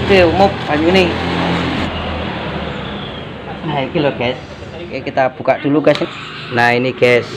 Oke, umum banyu nih. Nah, ini loh guys. Oke, kita buka dulu guys. Nah, ini guys,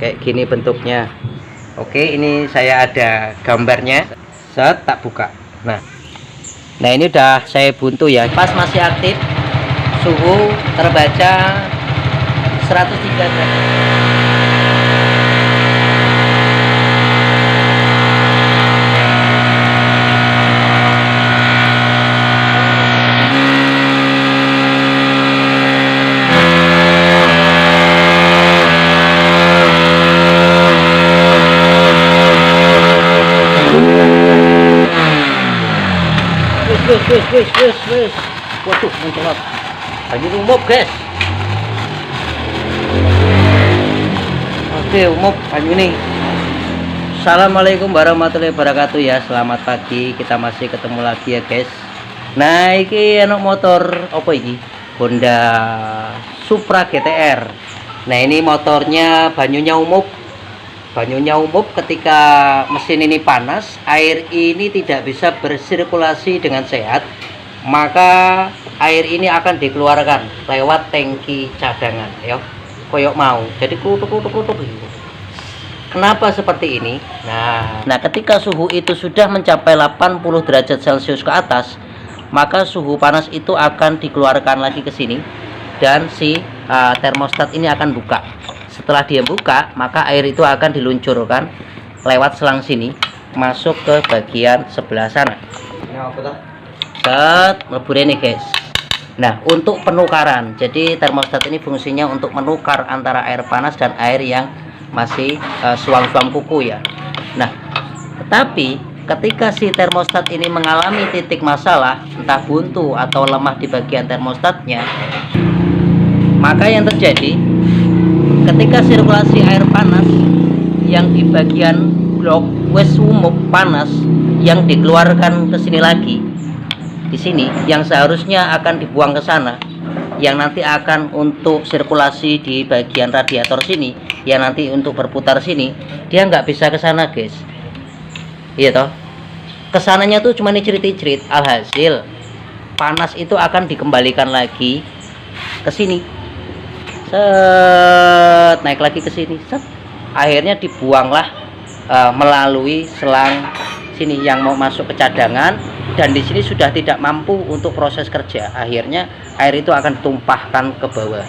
kayak gini bentuknya. Oke, ini saya ada gambarnya. Set, tak buka. Nah ini udah saya buntu ya. Pas masih aktif, suhu terbaca 103 derajat. Wis. Waduh, mencolot. Banyu umum, guys. Oke, umum banyu nih. Assalamualaikum warahmatullahi wabarakatuh ya. Selamat pagi. Kita masih ketemu lagi ya, guys. Nah, iki enak motor apa iki? Honda Supra GTR. Nah, ini motornya banyunya umum. Banyunya umum ketika mesin ini panas, air ini tidak bisa bersirkulasi dengan sehat, maka air ini akan dikeluarkan lewat tangki cadangan ya, koyok mau. Jadi kutuk gitu. Kenapa seperti ini? Nah, ketika suhu itu sudah mencapai 80 derajat Celcius ke atas, maka suhu panas itu akan dikeluarkan lagi ke sini dan si termostat ini akan buka. Setelah dia buka, maka air itu akan diluncurkan lewat selang sini masuk ke bagian sebelah sana. Set, melebur ini guys. Nah, untuk penukaran, jadi termostat ini fungsinya untuk menukar antara air panas dan air yang masih suam-suam kuku ya. Nah, tetapi ketika si termostat ini mengalami titik masalah, entah buntu atau lemah di bagian termostatnya, maka yang terjadi ketika sirkulasi air panas yang di bagian blok wes umum panas yang dikeluarkan ke sini lagi, di sini yang seharusnya akan dibuang ke sana, yang nanti akan untuk sirkulasi di bagian radiator sini, yang nanti untuk berputar sini, dia nggak bisa ke sana guys. Iya toh, kesananya tuh cuma cerit-cerit. Alhasil panas itu akan dikembalikan lagi ke sini. Set, naik lagi ke sini. Set, akhirnya dibuanglah melalui selang sini yang mau masuk ke cadangan, dan di sini sudah tidak mampu untuk proses kerja. Akhirnya air itu akan tumpahkan ke bawah.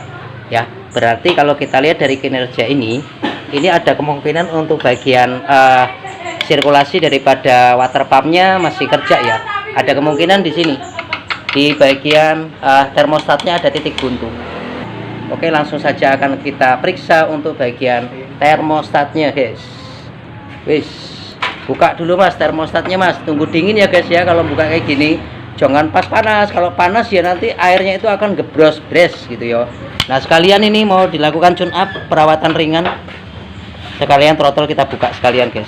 Ya, berarti kalau kita lihat dari kinerja ini ada kemungkinan untuk bagian sirkulasi daripada water pumpnya masih kerja ya. Ada kemungkinan di sini di bagian termostatnya ada titik buntu. Oke, langsung saja akan kita periksa untuk bagian termostatnya guys. Wis, buka dulu mas termostatnya mas. Tunggu dingin ya guys ya. Kalau buka kayak gini jangan pas panas. Kalau panas ya nanti airnya itu akan gebros-bres gitu ya. Nah, sekalian ini mau dilakukan tune up, perawatan ringan. Sekalian throttle kita buka sekalian guys.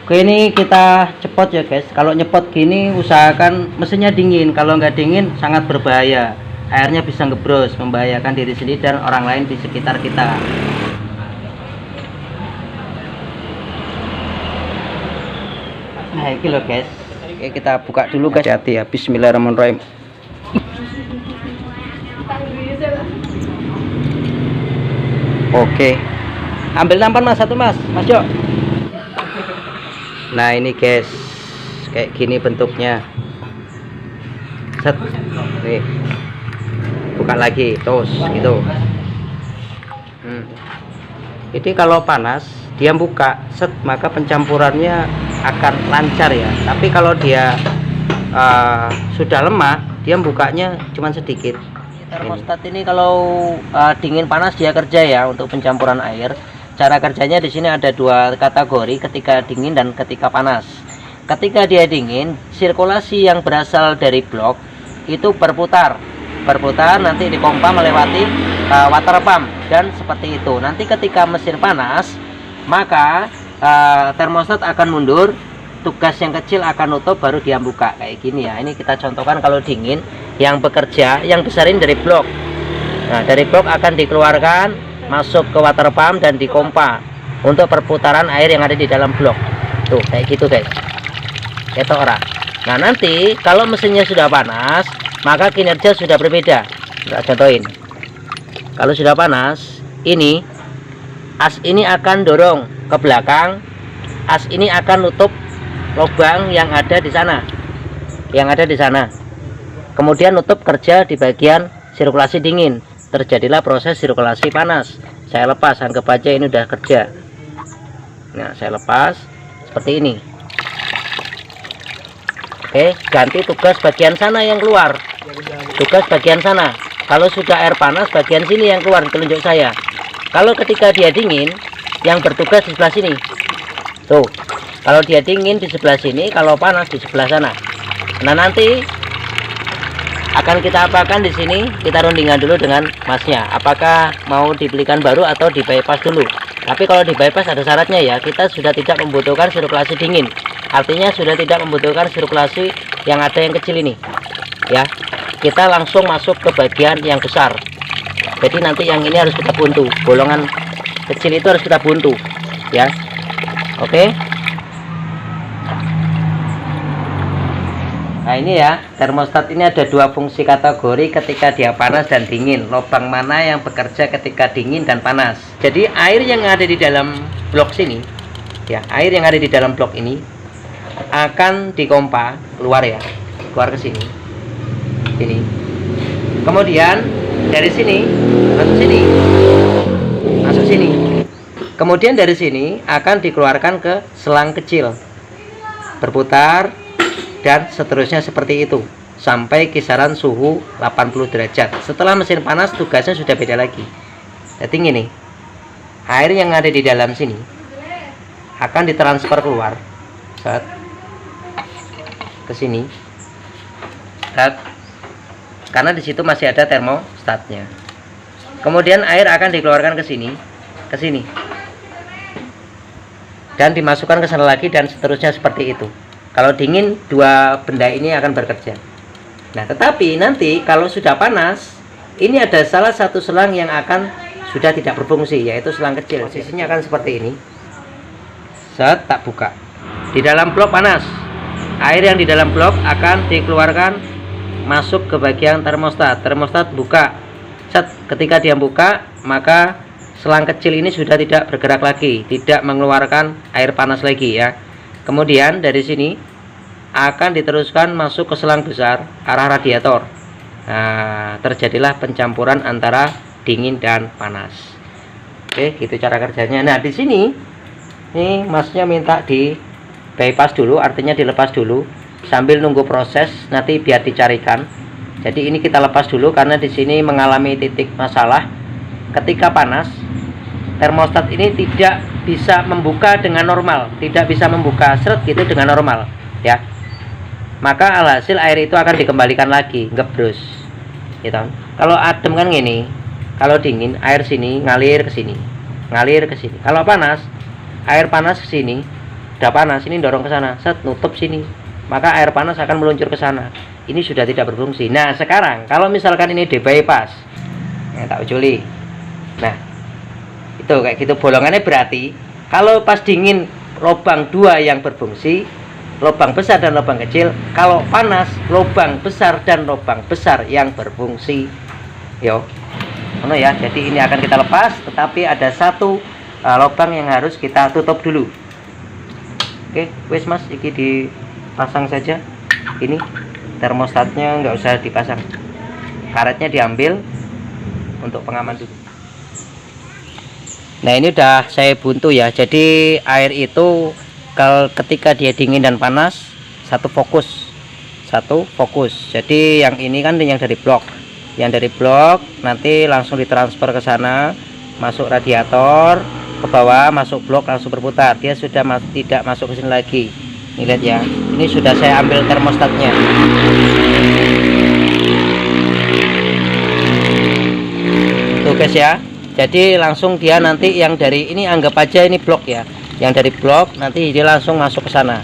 Oke, ini kita cepot ya guys. Kalau nyepot gini usahakan mesinnya dingin. Kalau nggak dingin sangat berbahaya. Airnya bisa ngebros, membahayakan diri sendiri dan orang lain di sekitar kita. Nah, ini loh guys. Oke, kita buka dulu guys. Hati ya. Bismillahirrahmanirrahim. Oke. Ambil nampan mas, satu mas. Mas yuk. Nah, ini guys. Kayak gini bentuknya. Set. Nih. Buka lagi terus gitu. Jadi kalau panas dia buka set, maka pencampurannya akan lancar ya. Tapi kalau dia sudah lemah, dia bukanya cuma sedikit. Termostat ini kalau dingin panas dia kerja ya untuk pencampuran air. Cara kerjanya di sini ada dua kategori, ketika dingin dan ketika panas. Ketika dia dingin, sirkulasi yang berasal dari blok itu berputar nanti dipompa melewati water pump dan seperti itu. Nanti ketika mesin panas, maka termostat akan mundur, tugas yang kecil akan nutup, baru dia buka kayak gini ya. Ini kita contohkan kalau dingin yang bekerja, yang besar ini dari blok. Nah, dari blok akan dikeluarkan masuk ke water pump dan dipompa untuk perputaran air yang ada di dalam blok. Tuh kayak gitu guys. Itu orang. Nah, nanti kalau mesinnya sudah panas, maka kinerja sudah berbeda. Kita contohin. Kalau sudah panas, ini as ini akan dorong ke belakang, as ini akan nutup lubang yang ada di sana, kemudian nutup kerja di bagian sirkulasi dingin. Terjadilah proses sirkulasi panas. Saya lepas, anggap aja ini udah kerja. Nah, saya lepas seperti ini. Oke, ganti tugas bagian sana yang keluar. Tugas bagian sana. Kalau sudah air panas, bagian sini yang keluar, telunjuk saya. Kalau ketika dia dingin, yang bertugas di sebelah sini. Tuh, kalau dia dingin di sebelah sini, kalau panas di sebelah sana. Nah, nanti akan kita apakan di sini, kita rundingan dulu dengan masnya. Apakah mau dibelikan baru atau di bypass dulu? Tapi kalau di bypass ada syaratnya ya, kita sudah tidak membutuhkan sirkulasi dingin. Artinya sudah tidak membutuhkan sirkulasi yang ada yang kecil ini. Ya, kita langsung masuk ke bagian yang besar. Jadi nanti yang ini harus kita buntu, bolongan kecil itu harus kita buntu. Ya, oke. Nah, ini ya, termostat ini ada dua fungsi kategori ketika dia panas dan dingin. Lubang mana yang bekerja ketika dingin dan panas. Jadi air yang ada di dalam blok sini, ya, air yang ada di dalam blok ini akan dipompa keluar ya, keluar ke sini, ini. Kemudian dari sini masuk sini, masuk sini. Kemudian dari sini akan dikeluarkan ke selang kecil, berputar dan seterusnya seperti itu sampai kisaran suhu 80 derajat. Setelah mesin panas tugasnya sudah beda lagi. Jadi gini, air yang ada di dalam sini akan ditransfer keluar saat ke sini, karena di situ masih ada termostatnya. Kemudian air akan dikeluarkan ke sini, dan dimasukkan ke sana lagi dan seterusnya seperti itu. Kalau dingin, dua benda ini akan bekerja. Nah, tetapi nanti kalau sudah panas, ini ada salah satu selang yang akan sudah tidak berfungsi, yaitu selang kecil. Posisinya akan seperti ini. Set, tak buka. Di dalam blok panas. Air yang di dalam blok akan dikeluarkan masuk ke bagian termostat. Termostat buka. Set, ketika dia buka, maka selang kecil ini sudah tidak bergerak lagi, tidak mengeluarkan air panas lagi ya. Kemudian dari sini akan diteruskan masuk ke selang besar arah radiator. Nah, terjadilah pencampuran antara dingin dan panas. Oke, gitu cara kerjanya. Nah, di sini nih masnya minta di bypass dulu, artinya dilepas dulu sambil nunggu proses nanti biar dicarikan. Jadi ini kita lepas dulu karena di sini mengalami titik masalah. Ketika panas, termostat ini tidak bisa membuka dengan normal, tidak bisa membuka seret gitu dengan normal ya. Maka alhasil air itu akan dikembalikan lagi, ngebrus gitu. Kalau adem kan gini, kalau dingin air sini ngalir ke sini, ngalir ke sini. Kalau panas, air panas ke sini, udah panas ini dorong ke sana, set, nutup sini, maka air panas akan meluncur ke sana. Ini sudah tidak berfungsi. Nah, sekarang kalau misalkan ini di bypass, tak ujuli. Nah, itu kayak gitu bolongannya. Berarti kalau pas dingin lubang dua yang berfungsi, lubang besar dan lubang kecil. Kalau panas, lubang besar dan lubang besar yang berfungsi. Yo, ya. Jadi ini akan kita lepas, tetapi ada satu lubang yang harus kita tutup dulu. Oke, wes mas, ini dipasang saja. Ini termostatnya nggak usah dipasang, karetnya diambil untuk pengaman dulu. Nah, ini udah saya buntu ya. Jadi air itu kalau ketika dia dingin dan panas satu fokus. Jadi yang ini kan yang dari blok, nanti langsung ditransfer ke sana, masuk radiator ke bawah, masuk blok, langsung berputar. Dia sudah tidak masuk ke sini lagi. Ini lihat ya, ini sudah saya ambil termostatnya. Tuh guys ya. Jadi langsung dia nanti yang dari ini, anggap aja ini blok ya, yang dari blok nanti dia langsung masuk ke sana.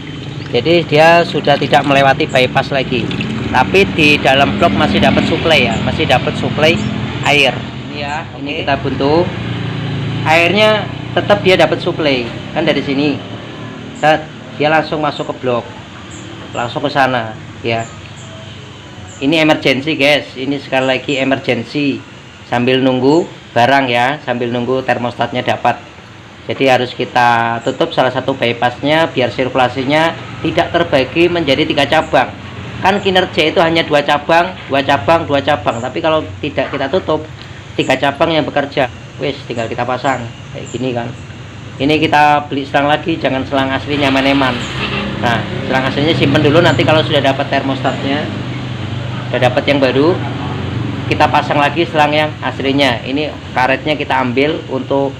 Jadi dia sudah tidak melewati bypass lagi, tapi di dalam blok masih dapat suplai ya, masih dapat suplai air. Ini ya, ini kita buntu, airnya tetap dia dapat suplai kan dari sini. Set, dia langsung masuk ke blok. langsung ke sana ya. Ini emergency guys, ini sekali lagi emergency, sambil nunggu barang ya, sambil nunggu termostatnya dapat. Jadi harus kita tutup salah satu bypassnya biar sirkulasinya tidak terbagi menjadi 3 cabang. Kan kinerja itu hanya 2 cabang, 2 cabang, 2 cabang. Tapi kalau tidak kita tutup 3 cabang yang bekerja, wes tinggal kita pasang kayak gini kan. Ini kita beli selang lagi, jangan selang asli nyaman-nyaman. Nah, selang aslinya simpen dulu, nanti kalau sudah dapat termostatnya, sudah dapat yang baru, kita pasang lagi selang yang aslinya. Ini karetnya kita ambil untuk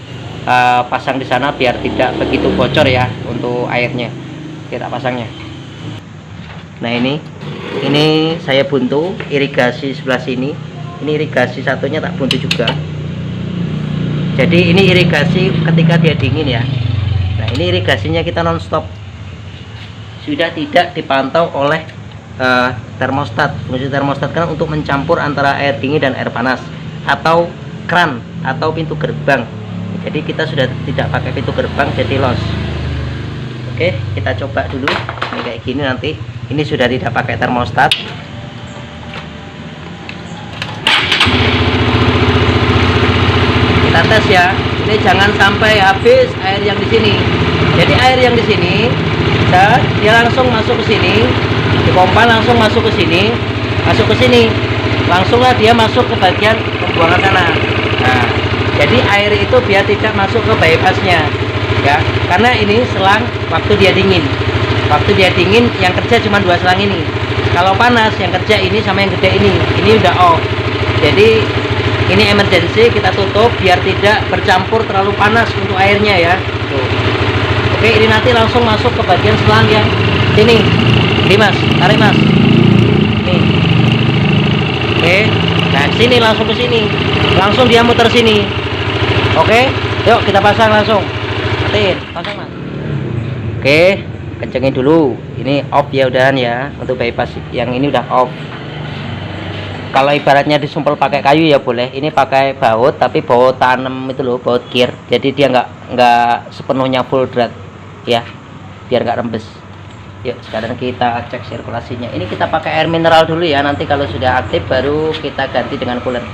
pasang di sana biar tidak begitu bocor ya untuk airnya. Kita pasangnya. Nah, ini saya buntu irigasi sebelah sini. Ini irigasi satunya tak buntu juga. Jadi ini irigasi ketika dia dingin ya. Nah, ini irigasinya kita non-stop. Sudah tidak dipantau oleh termostat. Fungsi termostat kan untuk mencampur antara air dingin dan air panas, atau kran atau pintu gerbang. Jadi kita sudah tidak pakai pintu gerbang, jadi los. Oke, kita coba dulu. Ini kayak gini nanti. Ini sudah tidak pakai termostat. Kita tes ya. Ini jangan sampai habis air yang di sini. Jadi air yang di sini, dia langsung masuk ke sini, dipompa langsung masuk ke sini, langsunglah dia masuk ke bagian pembuangan sana. Nah, jadi air itu biar tidak masuk ke bypassnya ya, karena ini selang waktu dia dingin. Waktu dia dingin yang kerja cuma 2 selang ini. Kalau panas yang kerja ini sama yang gede ini udah off. Jadi ini emergency, kita tutup biar tidak bercampur terlalu panas untuk airnya ya. Tuh. Oke, ini nanti langsung masuk ke bagian selang yang sini. Ini mas, tarik mas. Nih. Oke, nah sini langsung ke sini, langsung dia muter sini. Oke, yuk kita pasang langsung. Matiin, pasang mas. Oke, kencengin dulu. Ini off ya udahan ya. Untuk bypass yang ini udah off. Kalau ibaratnya disumpel pakai kayu ya boleh. Ini pakai baut, tapi baut tanam itu loh, baut gear. Jadi dia nggak sepenuhnya full drag ya, biar nggak rembes. Yuk sekarang kita cek sirkulasinya. Ini kita pakai air mineral dulu ya. Nanti kalau sudah aktif baru kita ganti dengan cooler.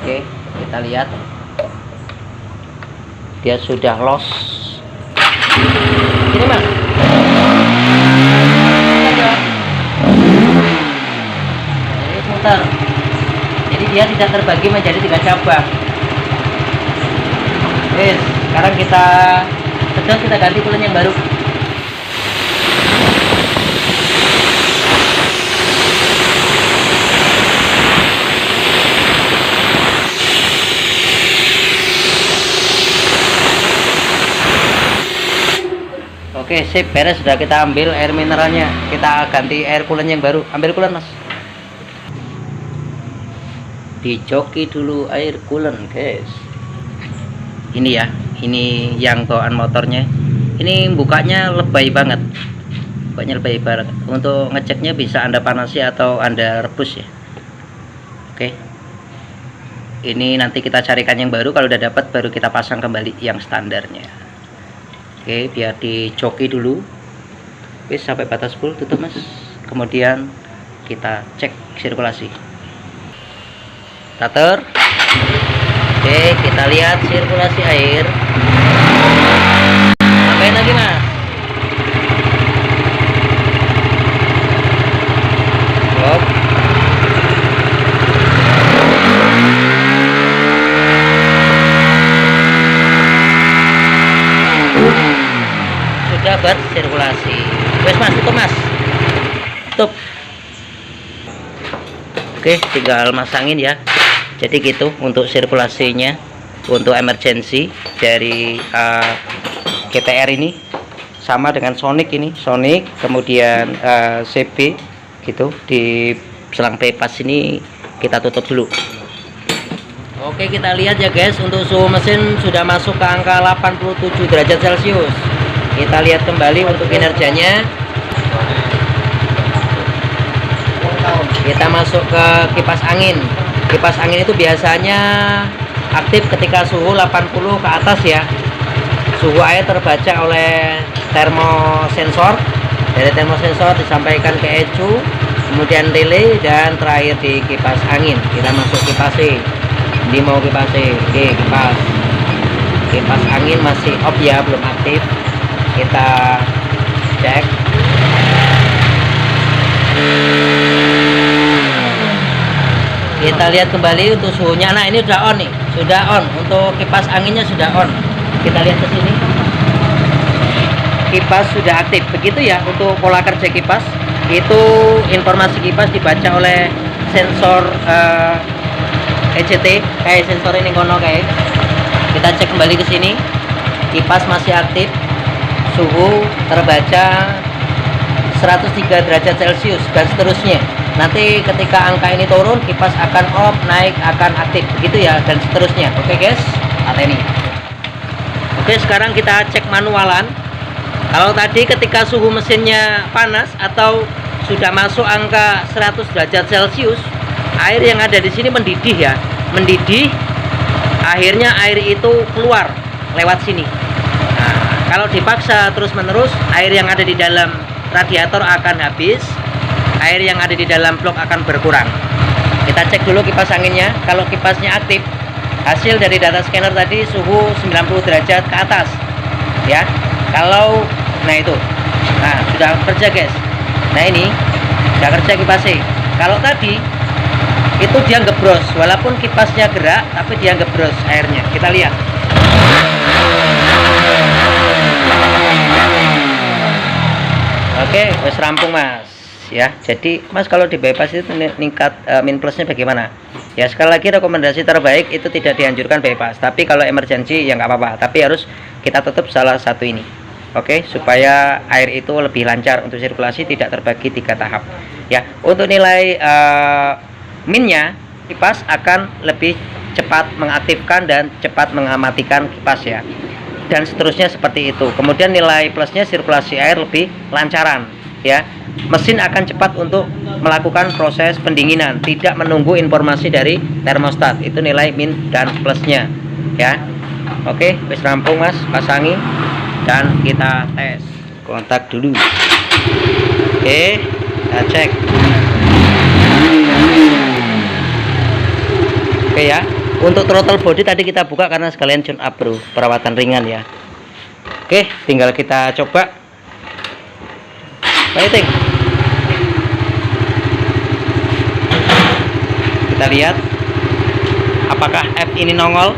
Oke, kita lihat. Dia sudah los. Ini mas. Ini muter. Jadi dia tidak terbagi menjadi 3 cabang. Sekarang kita sedang kita ganti cooler yang baru. Oke, sip, beres, sudah kita ambil air mineralnya. Kita ganti air coolant yang baru. Ambil coolant, Mas. Dijoki dulu air coolant, guys. Ini ya, ini yang bawaan motornya. Ini bukanya lebay banget. Bukanya lebay banget. Untuk ngeceknya bisa Anda panasi atau Anda rebus ya. Oke. Ini nanti kita carikan yang baru, kalau udah dapat baru kita pasang kembali yang standarnya. Oke, biar dijoki dulu. Wis sampai batas full, tutup mas. Kemudian kita cek sirkulasi. Starter. Oke, kita lihat sirkulasi air. Tambahin lagi mas. Stop. Sudah bersirkulasi. Wes mas, tutup mas. Tutup. Oke, tinggal masangin ya. Jadi gitu untuk sirkulasinya, untuk emergency dari GTR ini sama dengan Sonic ini, Sonic, kemudian CB gitu. Di selang bypass ini kita tutup dulu. Oke, kita lihat ya guys, untuk suhu mesin sudah masuk ke angka 87 derajat Celcius. Kita lihat kembali untuk kinerjanya. Kita masuk ke kipas angin. Kipas angin itu biasanya aktif ketika suhu 80 ke atas ya. Suhu air terbaca oleh termosensor Dari termosensor disampaikan ke ECU, kemudian relay, dan terakhir di kipas angin. Kita masuk kipas E. Ini mau kipas E. Oke, kipas angin masih off ya, belum aktif. Kita cek. Kita lihat kembali untuk suhunya. Nah, ini sudah on nih, sudah on. Untuk kipas anginnya sudah on. Kita lihat ke sini. Kipas sudah aktif. Begitu ya untuk pola kerja kipas. Itu informasi kipas dibaca oleh sensor ECT, kayak sensor ini kono kayak. Kita cek kembali ke sini. Kipas masih aktif. Suhu terbaca 103 derajat Celcius dan seterusnya. Nanti ketika angka ini turun, kipas akan off, naik, akan aktif, begitu ya, dan seterusnya. Oke guys, ini. Oke, sekarang kita cek manualan. Kalau tadi ketika suhu mesinnya panas atau sudah masuk angka 100 derajat Celcius, air yang ada di sini mendidih ya, mendidih. Akhirnya air itu keluar lewat sini. Nah, kalau dipaksa terus-menerus, air yang ada di dalam radiator akan habis. Air yang ada di dalam blok akan berkurang. Kita cek dulu kipas anginnya. Kalau kipasnya aktif, hasil dari data scanner tadi suhu 90 derajat ke atas ya. Kalau nah itu, nah sudah kerja guys. Nah ini sudah kerja kipas E. Kalau tadi itu dia ngebros, walaupun kipasnya gerak tapi dia ngebros airnya. Kita lihat. Oke, wes rampung mas ya. Jadi mas kalau di bypass itu meningkat min plusnya bagaimana ya? Sekali lagi rekomendasi terbaik itu tidak dianjurkan bypass, tapi kalau emergency ya nggak apa-apa, tapi harus kita tutup salah satu ini. Oke, supaya air itu lebih lancar untuk sirkulasi, tidak terbagi 3 tahap ya. Untuk nilai minnya, kipas akan lebih cepat mengaktifkan dan cepat mematikan kipas ya, dan seterusnya seperti itu. Kemudian nilai plusnya, sirkulasi air lebih lancaran ya. Mesin akan cepat untuk melakukan proses pendinginan, tidak menunggu informasi dari termostat. Itu nilai min dan plusnya ya. Oke, wis rampung mas, pasangi dan kita tes kontak dulu. Oke, kita cek. Oke ya, untuk throttle body tadi kita buka karena sekalian tune up bro, perawatan ringan ya. Oke, tinggal kita coba fighting. Kita lihat apakah F ini nongol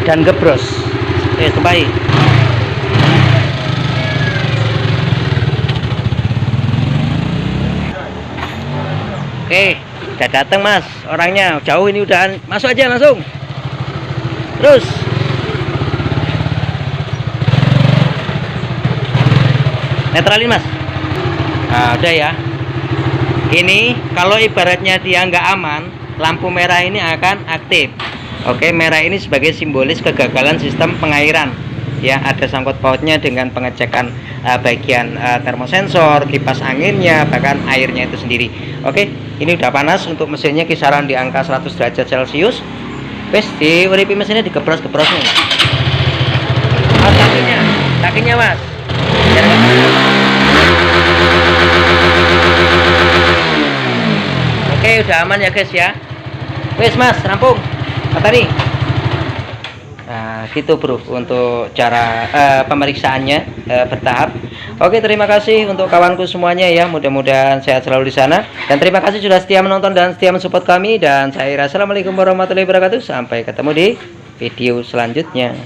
dan gebros. Cobain. Oke, udah datang mas orangnya, jauh ini, udah masuk aja langsung. Terus netralin mas. Nah, udah ya. Ini kalau ibaratnya dia nggak aman, lampu merah ini akan aktif. Oke, merah ini sebagai simbolis kegagalan sistem pengairan ya. Ada sangkut pautnya dengan pengecekan bagian termosensor, kipas anginnya, bahkan airnya itu sendiri. Oke, ini udah panas. Untuk mesinnya kisaran di angka 100 derajat Celcius. Wes di uripi mesinnya digebros-gebros nih. Mas, kakinya mas. Oke, udah aman ya guys ya. Wes mas, rampung. Matahari. Nah, gitu bro untuk cara pemeriksaannya bertahap. Oke, terima kasih untuk kawanku semuanya ya. Mudah-mudahan sehat selalu di sana. Dan terima kasih sudah setia menonton dan setia mensupport kami. Dan saya Ira, assalamualaikum warahmatullahi wabarakatuh. Sampai ketemu di video selanjutnya.